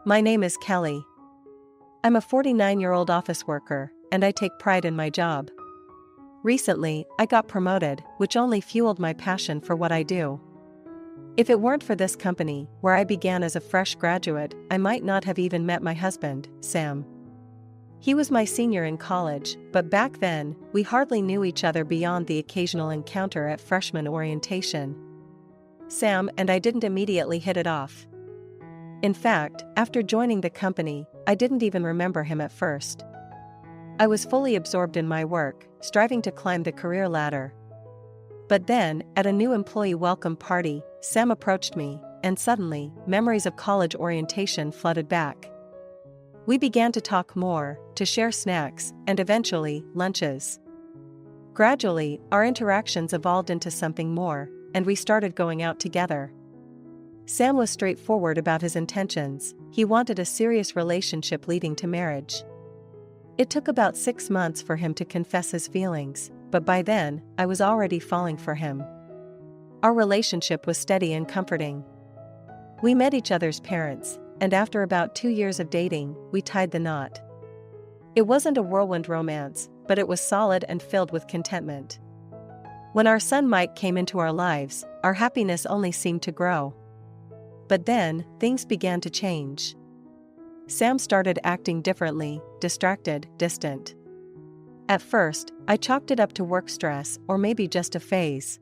My name is Kelly. I'm a 49-year-old office worker, and I take pride in my job. Recently, I got promoted, which only fueled my passion for what I do. If it weren't for this company, where I began as a fresh graduate, I might not have even met my husband, Sam. He was my senior in college, but back then, we hardly knew each other beyond the occasional encounter at freshman orientation. Sam and I didn't immediately hit it off. In fact, after joining the company, I didn't even remember him at first. I was fully absorbed in my work, striving to climb the career ladder. But then, at a new employee welcome party, Sam approached me, and suddenly, memories of college orientation flooded back. We began to talk more, to share snacks, and eventually, lunches. Gradually, our interactions evolved into something more, and we started going out together. Sam was straightforward about his intentions. He wanted a serious relationship leading to marriage. It took about 6 months for him to confess his feelings, but by then, I was already falling for him. Our relationship was steady and comforting. We met each other's parents, and after about 2 years of dating, we tied the knot. It wasn't a whirlwind romance, but it was solid and filled with contentment. When our son Mike came into our lives, our happiness only seemed to grow. But then, things began to change. Sam started acting differently, distracted, distant. At first, I chalked it up to work stress or maybe just a phase.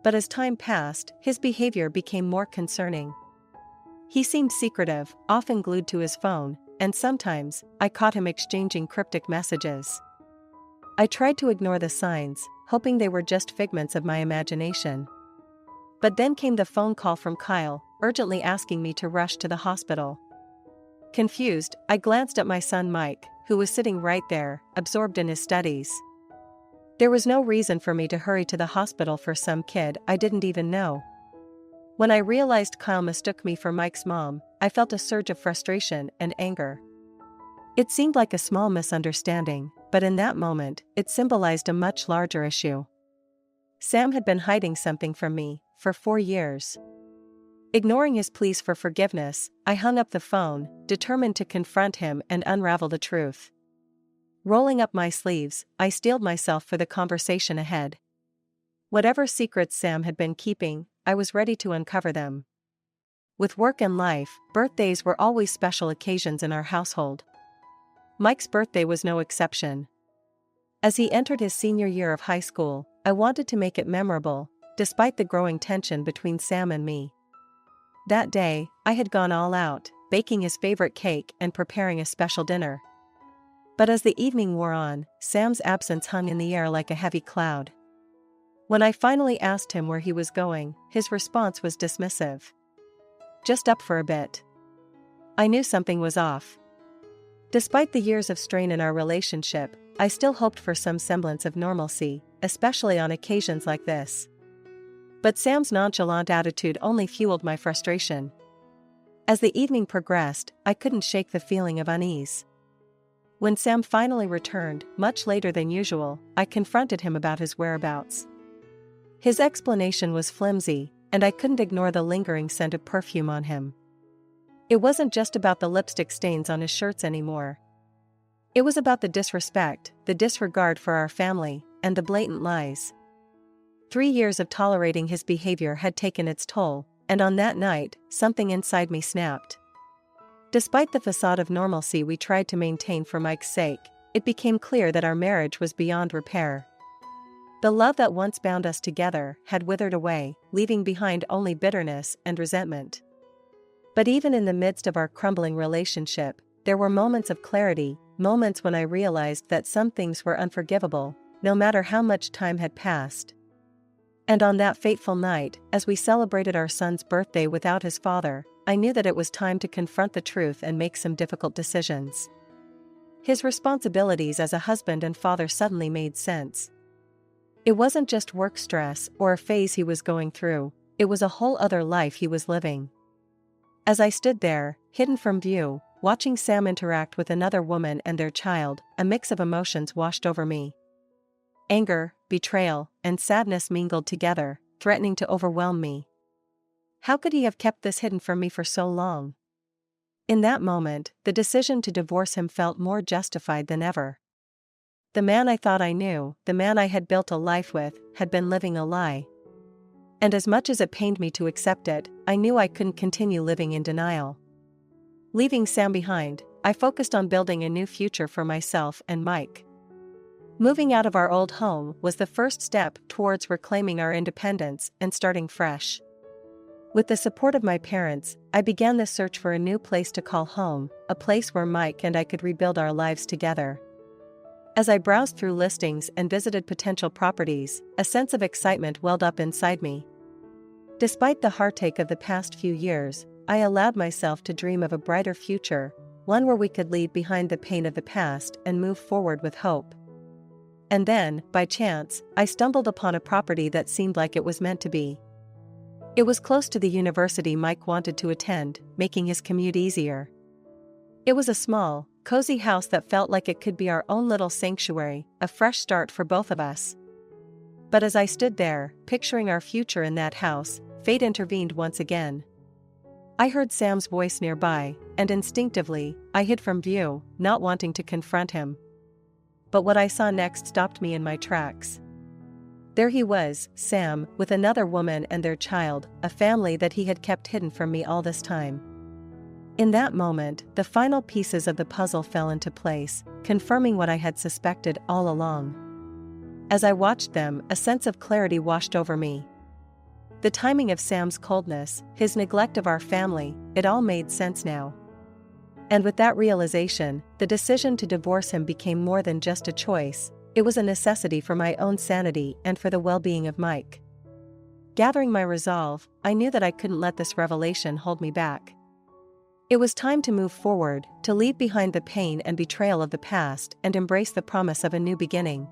But as time passed, his behavior became more concerning. He seemed secretive, often glued to his phone, and sometimes, I caught him exchanging cryptic messages. I tried to ignore the signs, hoping they were just figments of my imagination. But then came the phone call from Kyle, urgently asking me to rush to the hospital. Confused, I glanced at my son Mike, who was sitting right there, absorbed in his studies. There was no reason for me to hurry to the hospital for some kid I didn't even know. When I realized Kyle mistook me for Mike's mom, I felt a surge of frustration and anger. It seemed like a small misunderstanding, but in that moment, it symbolized a much larger issue. Sam had been hiding something from me for 4 years. Ignoring his pleas for forgiveness, I hung up the phone, determined to confront him and unravel the truth. Rolling up my sleeves, I steeled myself for the conversation ahead. Whatever secrets Sam had been keeping, I was ready to uncover them. With work and life, birthdays were always special occasions in our household. Mike's birthday was no exception. As he entered his senior year of high school, I wanted to make it memorable, despite the growing tension between Sam and me. That day, I had gone all out, baking his favorite cake and preparing a special dinner. But as the evening wore on, Sam's absence hung in the air like a heavy cloud. When I finally asked him where he was going, his response was dismissive. Just up for a bit. I knew something was off. Despite the years of strain in our relationship, I still hoped for some semblance of normalcy, especially on occasions like this. But Sam's nonchalant attitude only fueled my frustration. As the evening progressed, I couldn't shake the feeling of unease. When Sam finally returned, much later than usual, I confronted him about his whereabouts. His explanation was flimsy, and I couldn't ignore the lingering scent of perfume on him. It wasn't just about the lipstick stains on his shirts anymore. It was about the disrespect, the disregard for our family, and the blatant lies. 3 years of tolerating his behavior had taken its toll, and on that night, something inside me snapped. Despite the facade of normalcy we tried to maintain for Mike's sake, it became clear that our marriage was beyond repair. The love that once bound us together had withered away, leaving behind only bitterness and resentment. But even in the midst of our crumbling relationship, there were moments of clarity, moments when I realized that some things were unforgivable, no matter how much time had passed. And on that fateful night, as we celebrated our son's birthday without his father, I knew that it was time to confront the truth and make some difficult decisions. His responsibilities as a husband and father suddenly made sense. It wasn't just work stress or a phase he was going through, it was a whole other life he was living. As I stood there, hidden from view, watching Sam interact with another woman and their child, a mix of emotions washed over me. Anger, betrayal, and sadness mingled together, threatening to overwhelm me. How could he have kept this hidden from me for so long? In that moment, the decision to divorce him felt more justified than ever. The man I thought I knew, the man I had built a life with, had been living a lie. And as much as it pained me to accept it, I knew I couldn't continue living in denial. Leaving Sam behind, I focused on building a new future for myself and Mike. Moving out of our old home was the first step towards reclaiming our independence and starting fresh. With the support of my parents, I began the search for a new place to call home, a place where Mike and I could rebuild our lives together. As I browsed through listings and visited potential properties, a sense of excitement welled up inside me. Despite the heartache of the past few years, I allowed myself to dream of a brighter future, one where we could leave behind the pain of the past and move forward with hope. And then, by chance, I stumbled upon a property that seemed like it was meant to be. It was close to the university Mike wanted to attend, making his commute easier. It was a small, cozy house that felt like it could be our own little sanctuary, a fresh start for both of us. But as I stood there, picturing our future in that house, fate intervened once again. I heard Sam's voice nearby, and instinctively, I hid from view, not wanting to confront him. But what I saw next stopped me in my tracks. There he was, Sam, with another woman and their child, a family that he had kept hidden from me all this time. In that moment, the final pieces of the puzzle fell into place, confirming what I had suspected all along. As I watched them, a sense of clarity washed over me. The timing of Sam's coldness, his neglect of our family, it all made sense now. And with that realization, the decision to divorce him became more than just a choice, it was a necessity for my own sanity and for the well-being of Mike. Gathering my resolve, I knew that I couldn't let this revelation hold me back. It was time to move forward, to leave behind the pain and betrayal of the past and embrace the promise of a new beginning.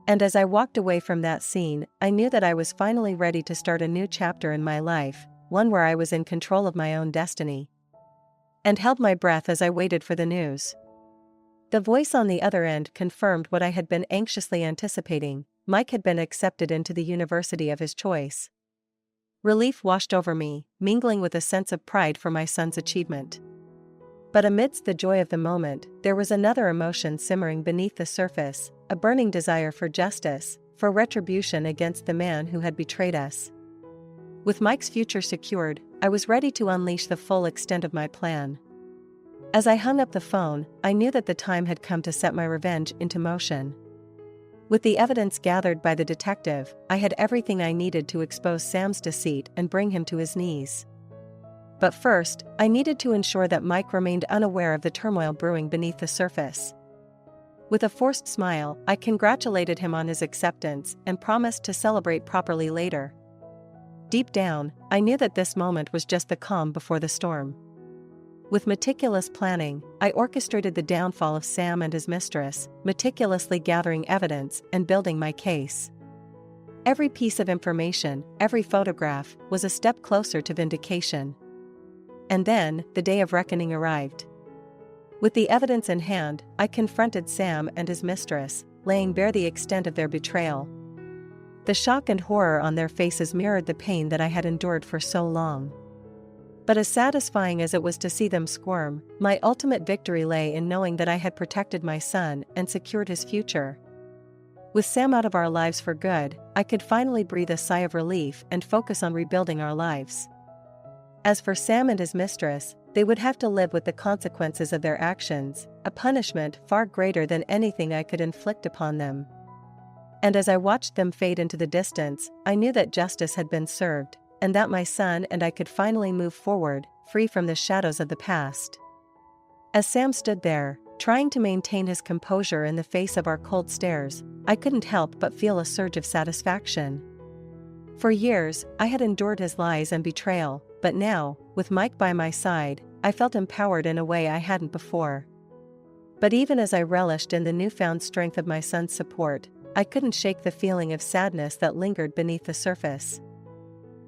And as I walked away from that scene, I knew that I was finally ready to start a new chapter in my life, one where I was in control of my own destiny. And held my breath as I waited for the news. The voice on the other end confirmed what I had been anxiously anticipating: Mike had been accepted into the university of his choice. Relief washed over me, mingling with a sense of pride for my son's achievement. But amidst the joy of the moment, there was another emotion simmering beneath the surface, a burning desire for justice, for retribution against the man who had betrayed us. With Mike's future secured, I was ready to unleash the full extent of my plan. As I hung up the phone, I knew that the time had come to set my revenge into motion. With the evidence gathered by the detective, I had everything I needed to expose Sam's deceit and bring him to his knees. But first, I needed to ensure that Mike remained unaware of the turmoil brewing beneath the surface. With a forced smile, I congratulated him on his acceptance and promised to celebrate properly later. Deep down, I knew that this moment was just the calm before the storm. With meticulous planning, I orchestrated the downfall of Sam and his mistress, meticulously gathering evidence and building my case. Every piece of information, every photograph, was a step closer to vindication. And then, the day of reckoning arrived. With the evidence in hand, I confronted Sam and his mistress, laying bare the extent of their betrayal. The shock and horror on their faces mirrored the pain that I had endured for so long. But as satisfying as it was to see them squirm, my ultimate victory lay in knowing that I had protected my son and secured his future. With Sam out of our lives for good, I could finally breathe a sigh of relief and focus on rebuilding our lives. As for Sam and his mistress, they would have to live with the consequences of their actions, a punishment far greater than anything I could inflict upon them. And as I watched them fade into the distance, I knew that justice had been served, and that my son and I could finally move forward, free from the shadows of the past. As Sam stood there, trying to maintain his composure in the face of our cold stares, I couldn't help but feel a surge of satisfaction. For years, I had endured his lies and betrayal, but now, with Mike by my side, I felt empowered in a way I hadn't before. But even as I relished in the newfound strength of my son's support, I couldn't shake the feeling of sadness that lingered beneath the surface.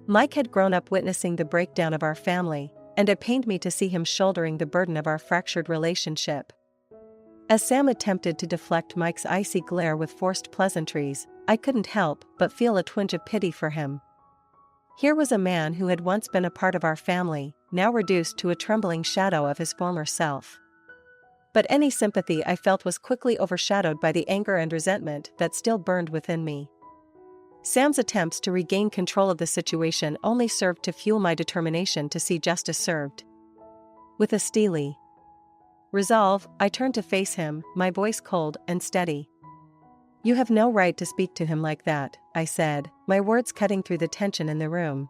Mike had grown up witnessing the breakdown of our family, and it pained me to see him shouldering the burden of our fractured relationship. As Sam attempted to deflect Mike's icy glare with forced pleasantries, I couldn't help but feel a twinge of pity for him. Here was a man who had once been a part of our family, now reduced to a trembling shadow of his former self. But any sympathy I felt was quickly overshadowed by the anger and resentment that still burned within me. Sam's attempts to regain control of the situation only served to fuel my determination to see justice served. With a steely resolve, I turned to face him, my voice cold and steady. "You have no right to speak to him like that," I said, my words cutting through the tension in the room.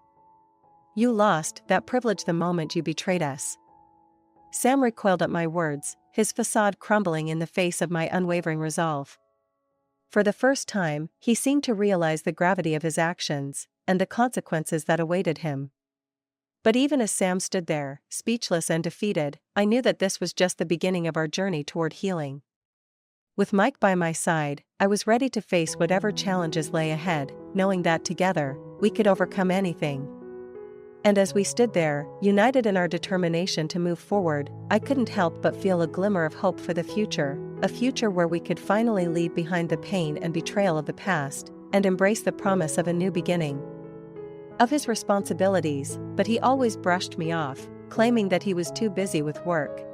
"You lost that privilege the moment you betrayed us." Sam recoiled at my words, his facade crumbling in the face of my unwavering resolve. For the first time, he seemed to realize the gravity of his actions, and the consequences that awaited him. But even as Sam stood there, speechless and defeated, I knew that this was just the beginning of our journey toward healing. With Mike by my side, I was ready to face whatever challenges lay ahead, knowing that together, we could overcome anything. And as we stood there, united in our determination to move forward, I couldn't help but feel a glimmer of hope for the future, a future where we could finally leave behind the pain and betrayal of the past, and embrace the promise of a new beginning. Of his responsibilities, but he always brushed me off, claiming that he was too busy with work.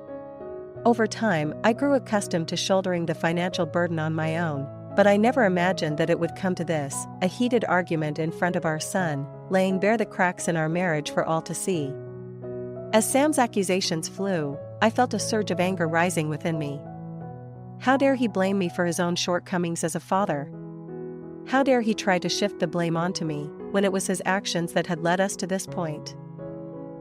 Over time, I grew accustomed to shouldering the financial burden on my own, but I never imagined that it would come to this, a heated argument in front of our son, laying bare the cracks in our marriage for all to see. As Sam's accusations flew, I felt a surge of anger rising within me. How dare he blame me for his own shortcomings as a father? How dare he try to shift the blame onto me, when it was his actions that had led us to this point?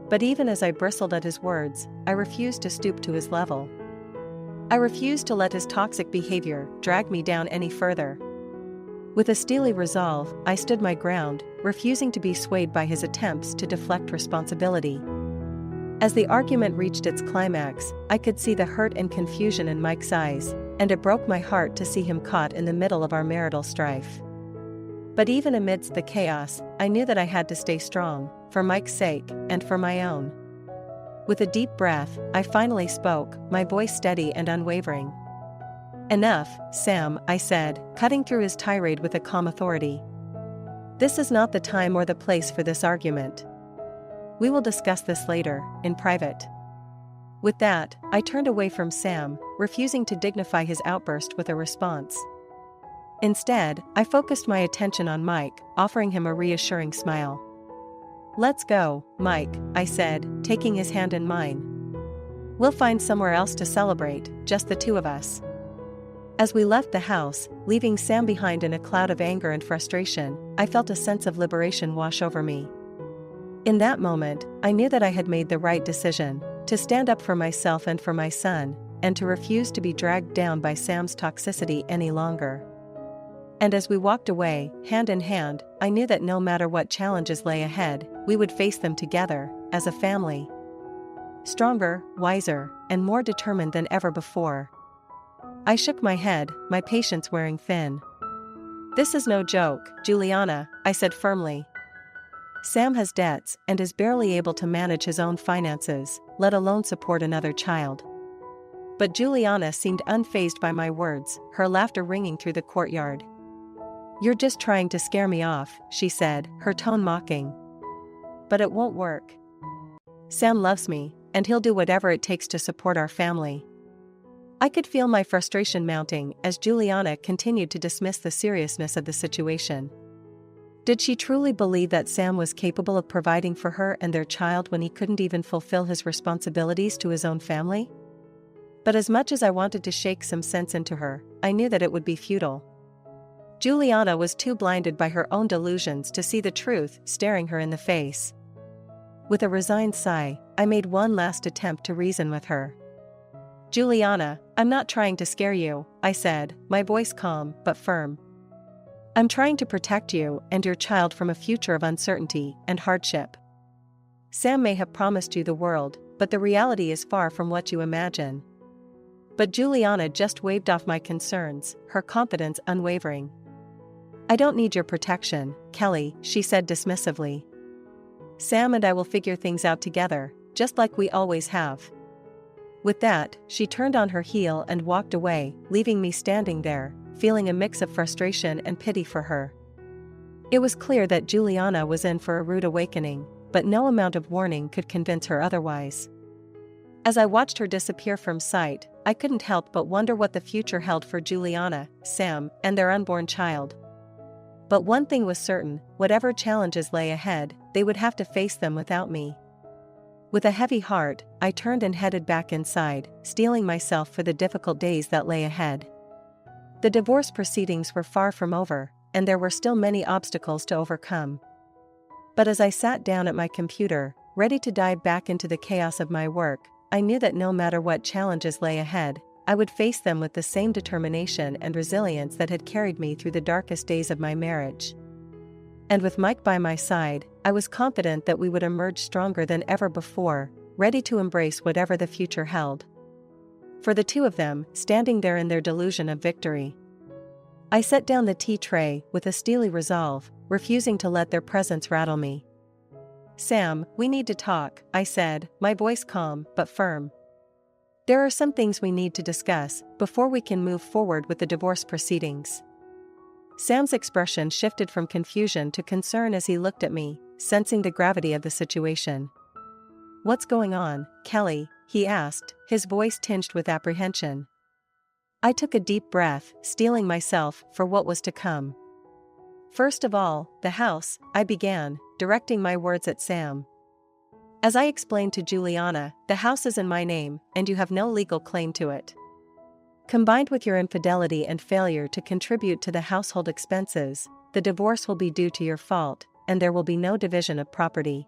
But even as I bristled at his words, I refused to stoop to his level. I refused to let his toxic behavior drag me down any further. With a steely resolve, I stood my ground, refusing to be swayed by his attempts to deflect responsibility. As the argument reached its climax, I could see the hurt and confusion in Mike's eyes, and it broke my heart to see him caught in the middle of our marital strife. But even amidst the chaos, I knew that I had to stay strong, for Mike's sake, and for my own. With a deep breath, I finally spoke, my voice steady and unwavering. "Enough, Sam," I said, cutting through his tirade with a calm authority. "This is not the time or the place for this argument. We will discuss this later, in private." With that, I turned away from Sam, refusing to dignify his outburst with a response. Instead, I focused my attention on Mike, offering him a reassuring smile. "Let's go, Mike," I said, taking his hand in mine. "We'll find somewhere else to celebrate, just the two of us." As we left the house, leaving Sam behind in a cloud of anger and frustration, I felt a sense of liberation wash over me. In that moment, I knew that I had made the right decision, to stand up for myself and for my son, and to refuse to be dragged down by Sam's toxicity any longer. And as we walked away, hand in hand, I knew that no matter what challenges lay ahead, we would face them together, as a family. Stronger, wiser, and more determined than ever before. I shook my head, my patience wearing thin. "This is no joke, Juliana," I said firmly. "Sam has debts and is barely able to manage his own finances, let alone support another child." But Juliana seemed unfazed by my words, her laughter ringing through the courtyard. "You're just trying to scare me off," she said, her tone mocking. "But it won't work. Sam loves me, and he'll do whatever it takes to support our family." I could feel my frustration mounting as Juliana continued to dismiss the seriousness of the situation. Did she truly believe that Sam was capable of providing for her and their child when he couldn't even fulfill his responsibilities to his own family? But as much as I wanted to shake some sense into her, I knew that it would be futile. Juliana was too blinded by her own delusions to see the truth staring her in the face. With a resigned sigh, I made one last attempt to reason with her. "Juliana, I'm not trying to scare you," I said, my voice calm but firm. "I'm trying to protect you and your child from a future of uncertainty and hardship. Sam may have promised you the world, but the reality is far from what you imagine." But Juliana just waved off my concerns, her confidence unwavering. "I don't need your protection, Kelly," she said dismissively. "Sam and I will figure things out together, just like we always have." With that, she turned on her heel and walked away, leaving me standing there, feeling a mix of frustration and pity for her. It was clear that Juliana was in for a rude awakening, but no amount of warning could convince her otherwise. As I watched her disappear from sight, I couldn't help but wonder what the future held for Juliana, Sam, and their unborn child. But one thing was certain: whatever challenges lay ahead, they would have to face them without me. With a heavy heart, I turned and headed back inside, steeling myself for the difficult days that lay ahead. The divorce proceedings were far from over, and there were still many obstacles to overcome. But as I sat down at my computer, ready to dive back into the chaos of my work, I knew that no matter what challenges lay ahead, I would face them with the same determination and resilience that had carried me through the darkest days of my marriage. And with Mike by my side, I was confident that we would emerge stronger than ever before, ready to embrace whatever the future held. For the two of them, standing there in their delusion of victory. I set down the tea tray with a steely resolve, refusing to let their presence rattle me. "Sam, we need to talk," I said, my voice calm but firm. "There are some things we need to discuss before we can move forward with the divorce proceedings." Sam's expression shifted from confusion to concern as he looked at me, sensing the gravity of the situation. "What's going on, Kelly?" he asked, his voice tinged with apprehension. I took a deep breath, steeling myself for what was to come. "First of all, the house," I began, directing my words at Sam. "As I explained to Juliana, the house is in my name, and you have no legal claim to it. Combined with your infidelity and failure to contribute to the household expenses, the divorce will be due to your fault, and there will be no division of property."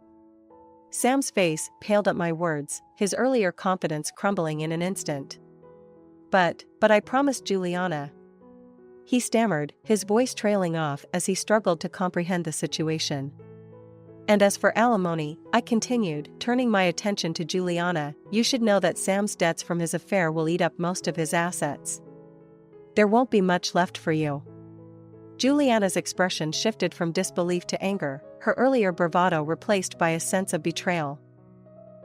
Sam's face paled at my words, his earlier confidence crumbling in an instant. But I promised Juliana," he stammered, his voice trailing off as he struggled to comprehend the situation. "And as for alimony," I continued, turning my attention to Juliana, "you should know that Sam's debts from his affair will eat up most of his assets. There won't be much left for you." Juliana's expression shifted from disbelief to anger, her earlier bravado replaced by a sense of betrayal.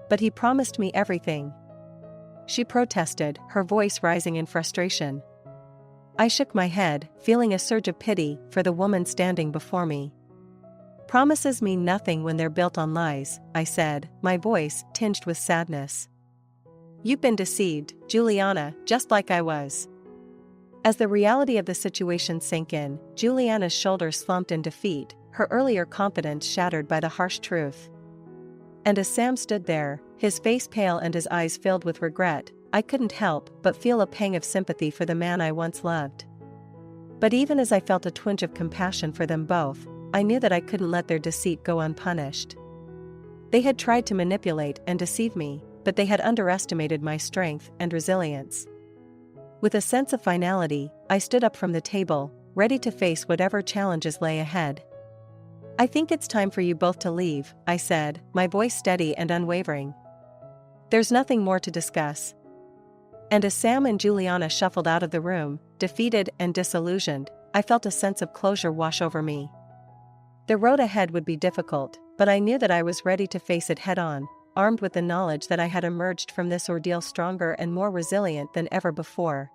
"But he promised me everything," she protested, her voice rising in frustration. I shook my head, feeling a surge of pity for the woman standing before me. "Promises mean nothing when they're built on lies," I said, my voice tinged with sadness. "You've been deceived, Juliana, just like I was." As the reality of the situation sank in, Juliana's shoulders slumped in defeat, her earlier confidence shattered by the harsh truth. And as Sam stood there, his face pale and his eyes filled with regret, I couldn't help but feel a pang of sympathy for the man I once loved. But even as I felt a twinge of compassion for them both, I knew that I couldn't let their deceit go unpunished. They had tried to manipulate and deceive me, but they had underestimated my strength and resilience. With a sense of finality, I stood up from the table, ready to face whatever challenges lay ahead. "I think it's time for you both to leave," I said, my voice steady and unwavering. "There's nothing more to discuss." And as Sam and Juliana shuffled out of the room, defeated and disillusioned, I felt a sense of closure wash over me. The road ahead would be difficult, but I knew that I was ready to face it head-on, armed with the knowledge that I had emerged from this ordeal stronger and more resilient than ever before.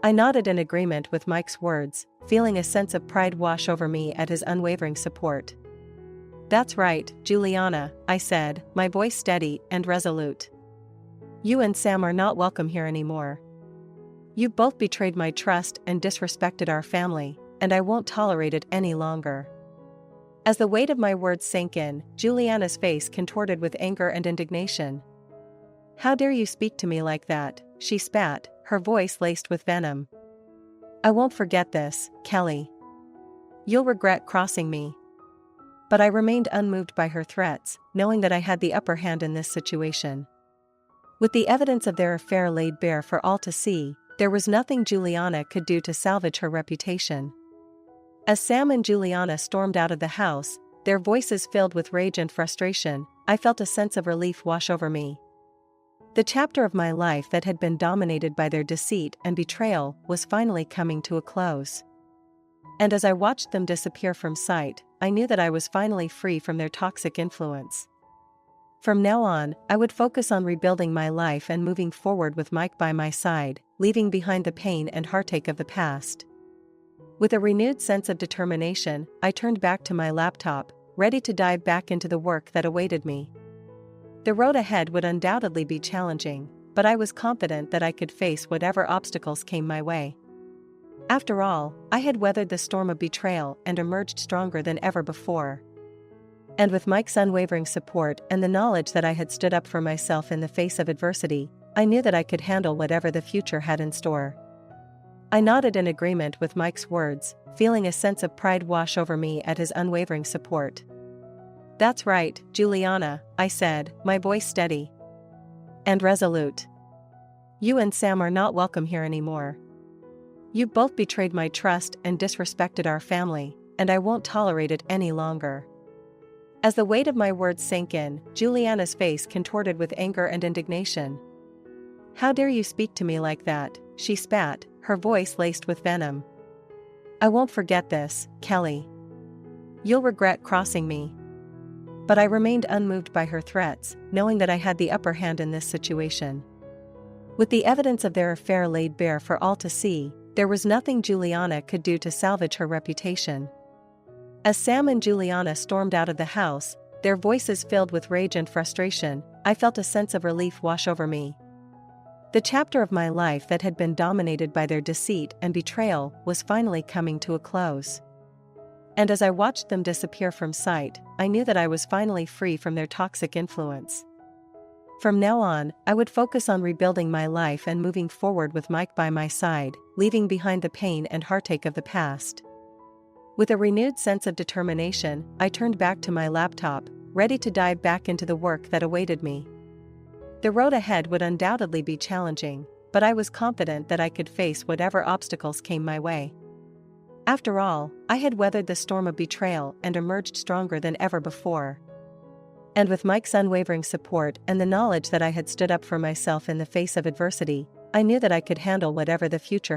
I nodded in agreement with Mike's words, feeling a sense of pride wash over me at his unwavering support. "That's right, Juliana," I said, my voice steady and resolute. "You and Sam are not welcome here anymore. You've both betrayed my trust and disrespected our family, and I won't tolerate it any longer." As the weight of my words sank in, Juliana's face contorted with anger and indignation. "How dare you speak to me like that?" she spat, her voice laced with venom. "I won't forget this, Kelly. You'll regret crossing me." But I remained unmoved by her threats, knowing that I had the upper hand in this situation. With the evidence of their affair laid bare for all to see, there was nothing Juliana could do to salvage her reputation. As Sam and Juliana stormed out of the house, their voices filled with rage and frustration, I felt a sense of relief wash over me. The chapter of my life that had been dominated by their deceit and betrayal was finally coming to a close. And as I watched them disappear from sight, I knew that I was finally free from their toxic influence. From now on, I would focus on rebuilding my life and moving forward with Mike by my side, leaving behind the pain and heartache of the past. With a renewed sense of determination, I turned back to my laptop, ready to dive back into the work that awaited me. The road ahead would undoubtedly be challenging, but I was confident that I could face whatever obstacles came my way. After all, I had weathered the storm of betrayal and emerged stronger than ever before. And with Mike's unwavering support and the knowledge that I had stood up for myself in the face of adversity, I knew that I could handle whatever the future had in store. I nodded in agreement with Mike's words, feeling a sense of pride wash over me at his unwavering support. "That's right, Juliana," I said, my voice steady and resolute. "You and Sam are not welcome here anymore. You both betrayed my trust and disrespected our family, and I won't tolerate it any longer." As the weight of my words sank in, Juliana's face contorted with anger and indignation. "How dare you speak to me like that?" she spat, her voice laced with venom. "I won't forget this, Kelly. You'll regret crossing me." But I remained unmoved by her threats, knowing that I had the upper hand in this situation. With the evidence of their affair laid bare for all to see, there was nothing Juliana could do to salvage her reputation. As Sam and Juliana stormed out of the house, their voices filled with rage and frustration, I felt a sense of relief wash over me. The chapter of my life that had been dominated by their deceit and betrayal was finally coming to a close. And as I watched them disappear from sight, I knew that I was finally free from their toxic influence. From now on, I would focus on rebuilding my life and moving forward with Mike by my side, leaving behind the pain and heartache of the past. With a renewed sense of determination, I turned back to my laptop, ready to dive back into the work that awaited me. The road ahead would undoubtedly be challenging, but I was confident that I could face whatever obstacles came my way. After all, I had weathered the storm of betrayal and emerged stronger than ever before. And with Mike's unwavering support and the knowledge that I had stood up for myself in the face of adversity, I knew that I could handle whatever the future